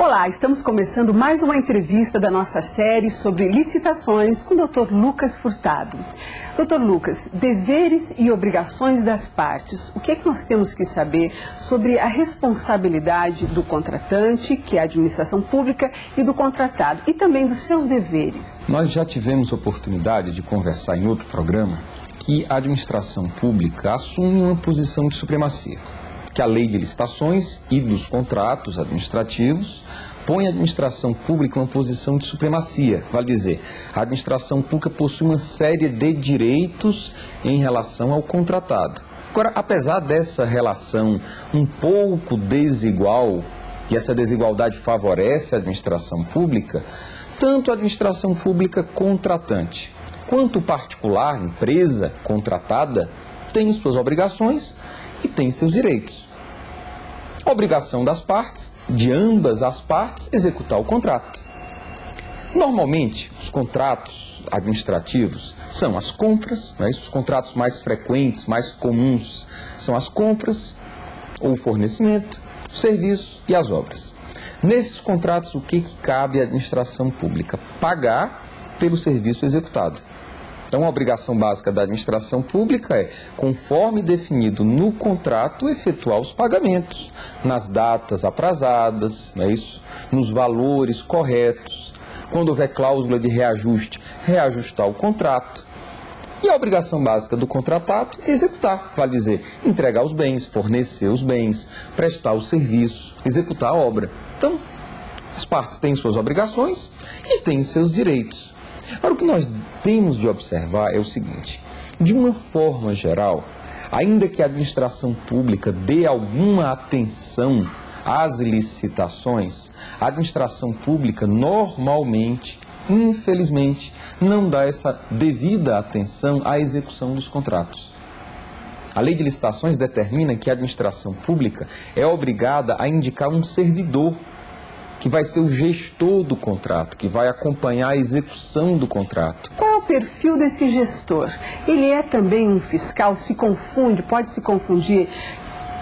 Olá, estamos começando mais uma entrevista da nossa série sobre licitações com o Dr. Lucas Furtado. Dr. Lucas, deveres e obrigações das partes. O que é que nós temos que saber sobre a responsabilidade do contratante, que é a administração pública, e do contratado, e também dos seus deveres? Nós já tivemos oportunidade de conversar em outro programa que a administração pública assume uma posição de supremacia, que a lei de licitações e dos contratos administrativos põe a administração pública em uma posição de supremacia. Vale dizer, a administração pública possui uma série de direitos em relação ao contratado. Agora, apesar dessa relação um pouco desigual, e essa desigualdade favorece a administração pública, tanto a administração pública contratante quanto o particular, empresa contratada, tem suas obrigações e tem seus direitos. A obrigação das partes, de ambas as partes, executar o contrato. Normalmente, os contratos administrativos são as compras, né? Os contratos mais frequentes, mais comuns, são as compras, ou o fornecimento, o serviço e as obras. Nesses contratos, o que cabe à administração pública? Pagar pelo serviço executado. Então, a obrigação básica da administração pública é, conforme definido no contrato, efetuar os pagamentos nas datas aprazadas, não é isso? Nos valores corretos. Quando houver cláusula de reajuste, reajustar o contrato. E a obrigação básica do contratado é executar, vale dizer, entregar os bens, fornecer os bens, prestar o serviço, executar a obra. Então, as partes têm suas obrigações e têm seus direitos. Agora, o que nós temos de observar é o seguinte: de uma forma geral, ainda que a administração pública dê alguma atenção às licitações, a administração pública normalmente, infelizmente, não dá essa devida atenção à execução dos contratos. A lei de licitações determina que a administração pública é obrigada a indicar um servidor que vai ser o gestor do contrato, que vai acompanhar a execução do contrato. Qual é o perfil desse gestor? Ele é também um fiscal? Se confunde, pode se confundir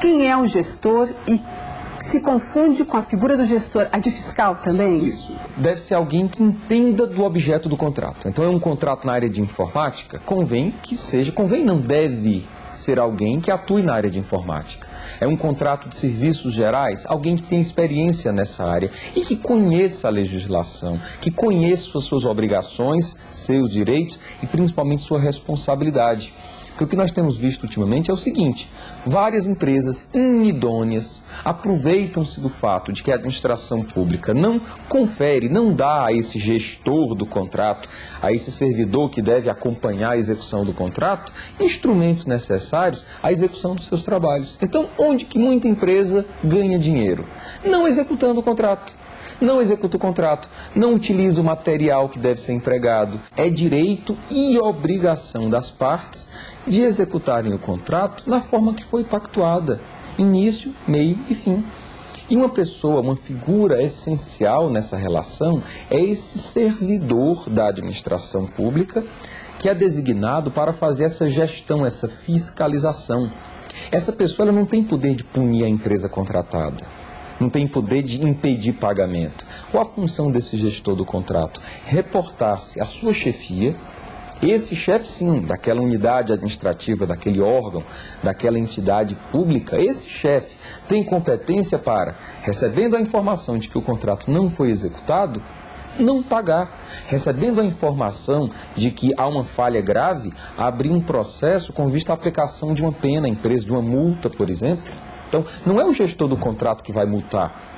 quem é um gestor e se confunde com a figura do gestor, a de fiscal também? Isso. Deve ser alguém que entenda do objeto do contrato. Então, é um contrato na área de informática, deve ser alguém que atue na área de informática. É um contrato de serviços gerais, alguém que tem experiência nessa área e que conheça a legislação, que conheça as suas obrigações, seus direitos e principalmente sua responsabilidade. Porque o que nós temos visto ultimamente é o seguinte: várias empresas inidôneas aproveitam-se do fato de que a administração pública não confere, não dá a esse gestor do contrato, a esse servidor que deve acompanhar a execução do contrato, instrumentos necessários à execução dos seus trabalhos. Então, onde que muita empresa ganha dinheiro? Não executando o contrato. Não executa o contrato, não utiliza o material que deve ser empregado. É direito e obrigação das partes de executarem o contrato na forma que foi pactuada, início, meio e fim. E uma pessoa, uma figura essencial nessa relação é esse servidor da administração pública que é designado para fazer essa gestão, essa fiscalização. Essa pessoa ela não tem poder de punir a empresa contratada. Não tem poder de impedir pagamento. Qual a função desse gestor do contrato? Reportar-se à sua chefia. Esse chefe, sim, daquela unidade administrativa, daquele órgão, daquela entidade pública, esse chefe tem competência para, recebendo a informação de que o contrato não foi executado, não pagar. Recebendo a informação de que há uma falha grave, abrir um processo com vista à aplicação de uma pena à empresa, de uma multa, por exemplo. Então, não é o gestor do contrato que vai multar.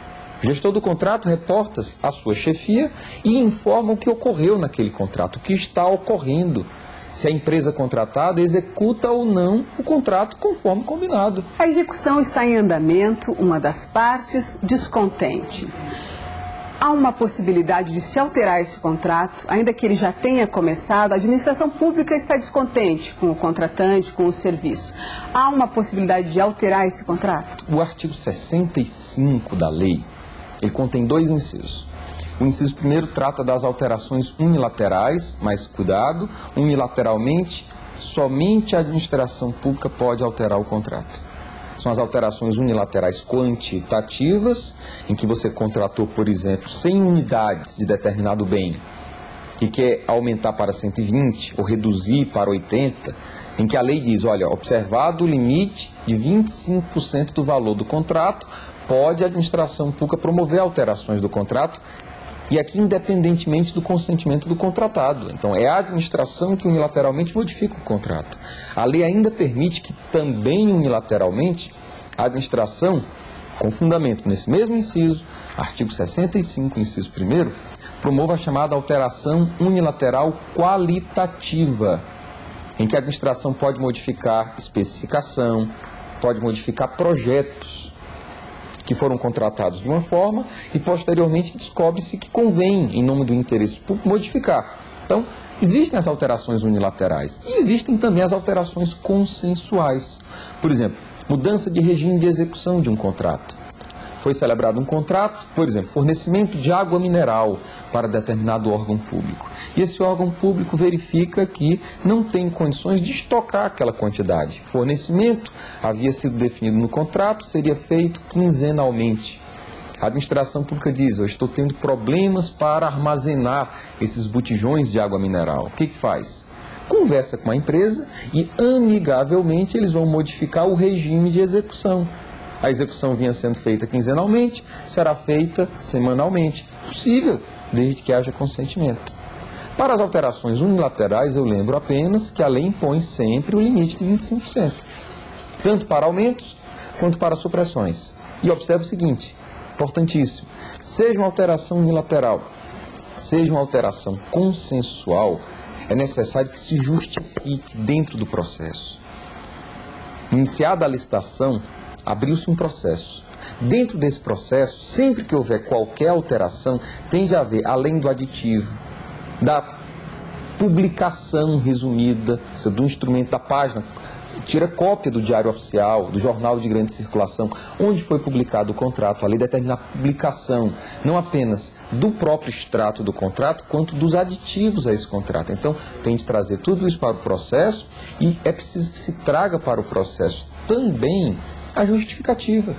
O gestor do contrato reporta-se à sua chefia e informa o que ocorreu naquele contrato, o que está ocorrendo. Se a empresa contratada executa ou não o contrato conforme combinado. A execução está em andamento, uma das partes descontente. Há uma possibilidade de se alterar esse contrato, ainda que ele já tenha começado, a administração pública está descontente com o contratante, com o serviço. Há uma possibilidade de alterar esse contrato? O artigo 65 da lei, ele contém 2 incisos. O inciso primeiro trata das alterações unilaterais, mas cuidado, unilateralmente, somente a administração pública pode alterar o contrato. são as alterações unilaterais quantitativas, em que você contratou, por exemplo, 100 unidades de determinado bem e quer aumentar para 120 ou reduzir para 80, em que a lei diz, olha, observado o limite de 25% do valor do contrato, pode a administração pública promover alterações do contrato, e aqui independentemente do consentimento do contratado. Então é a administração que unilateralmente modifica o contrato. A lei ainda permite que também unilateralmente a administração, com fundamento nesse mesmo inciso, artigo 65, inciso 1º, promova a chamada alteração unilateral qualitativa, em que a administração pode modificar especificação, pode modificar projetos que foram contratados de uma forma e posteriormente descobre-se que convém, em nome do interesse público, modificar. Então, existem as alterações unilaterais e existem também as alterações consensuais. Por exemplo, mudança de regime de execução de um contrato. Foi celebrado um contrato, por exemplo, fornecimento de água mineral para determinado órgão público. E esse órgão público verifica que não tem condições de estocar aquela quantidade. Fornecimento havia sido definido no contrato, seria feito quinzenalmente. A administração pública diz, eu estou tendo problemas para armazenar esses botijões de água mineral. O que faz? Conversa com a empresa e amigavelmente eles vão modificar o regime de execução. A execução vinha sendo feita quinzenalmente, será feita semanalmente. Possível, desde que haja consentimento. Para as alterações unilaterais, eu lembro apenas que a lei impõe sempre o limite de 25%, tanto para aumentos quanto para supressões. E observe o seguinte, importantíssimo, seja uma alteração unilateral, seja uma alteração consensual, é necessário que se justifique dentro do processo. Iniciada a licitação, abriu-se um processo. Dentro desse processo, sempre que houver qualquer alteração, tem de haver, além do aditivo, da publicação resumida, do instrumento da página, tira cópia do diário oficial, do jornal de grande circulação, onde foi publicado o contrato. A lei determina a publicação, não apenas do próprio extrato do contrato, quanto dos aditivos a esse contrato. Então, tem de trazer tudo isso para o processo e é preciso que se traga para o processo também a justificativa.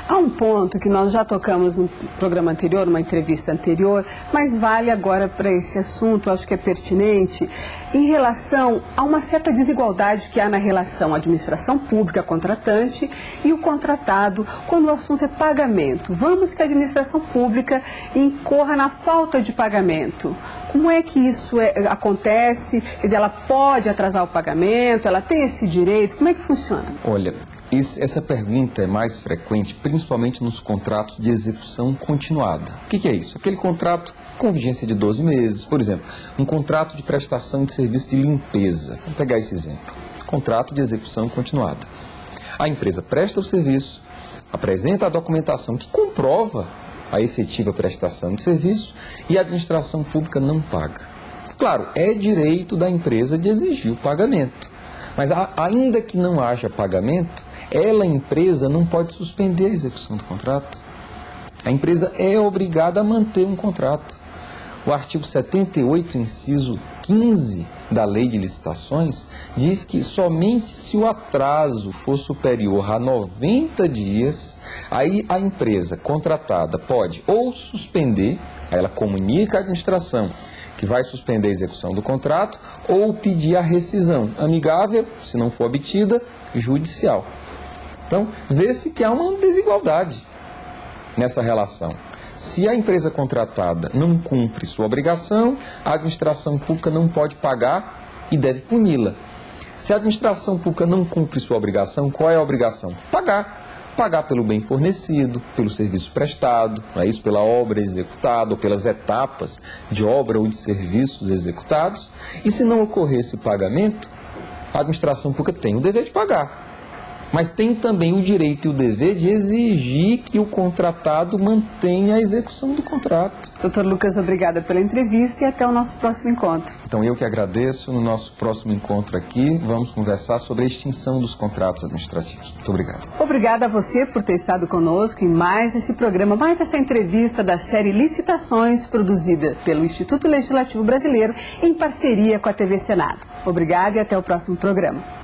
Há um ponto que nós já tocamos no programa anterior, numa entrevista anterior, mas vale agora para esse assunto, acho que é pertinente, em relação a uma certa desigualdade que há na relação administração pública contratante e o contratado quando o assunto é pagamento. Vamos que a administração pública incorra na falta de pagamento. Como é que isso acontece? Quer dizer, ela pode atrasar o pagamento, ela tem esse direito, como é que funciona? Olha, essa pergunta é mais frequente, principalmente nos contratos de execução continuada. O que é isso? Aquele contrato com vigência de 12 meses, por exemplo, um contrato de prestação de serviço de limpeza. Vamos pegar esse exemplo. Contrato de execução continuada. A empresa presta o serviço, apresenta a documentação que comprova a efetiva prestação de serviço e a administração pública não paga. Claro, é direito da empresa de exigir o pagamento, mas ainda que não haja pagamento, ela, a empresa, não pode suspender a execução do contrato. A empresa é obrigada a manter um contrato. O artigo 78, inciso 15 da Lei de Licitações, diz que somente se o atraso for superior a 90 dias, aí a empresa contratada pode ou suspender, aí ela comunica à administração que vai suspender a execução do contrato, ou pedir a rescisão amigável, se não for obtida, judicial. Então, vê-se que há uma desigualdade nessa relação. Se a empresa contratada não cumpre sua obrigação, a administração pública não pode pagar e deve puni-la. Se a administração pública não cumpre sua obrigação, qual é a obrigação? Pagar. Pagar pelo bem fornecido, pelo serviço prestado, não é isso? Pela obra executada, ou pelas etapas de obra ou de serviços executados. E se não ocorrer esse pagamento, a administração pública tem o dever de pagar. Mas tem também o direito e o dever de exigir que o contratado mantenha a execução do contrato. Dr. Lucas, obrigada pela entrevista e até o nosso próximo encontro. Então, eu que agradeço. No nosso próximo encontro aqui, vamos conversar sobre a extinção dos contratos administrativos. Muito obrigado. Obrigada a você por ter estado conosco em mais esse programa, mais essa entrevista da série Licitações, produzida pelo Instituto Legislativo Brasileiro, em parceria com a TV Senado. Obrigada e até o próximo programa.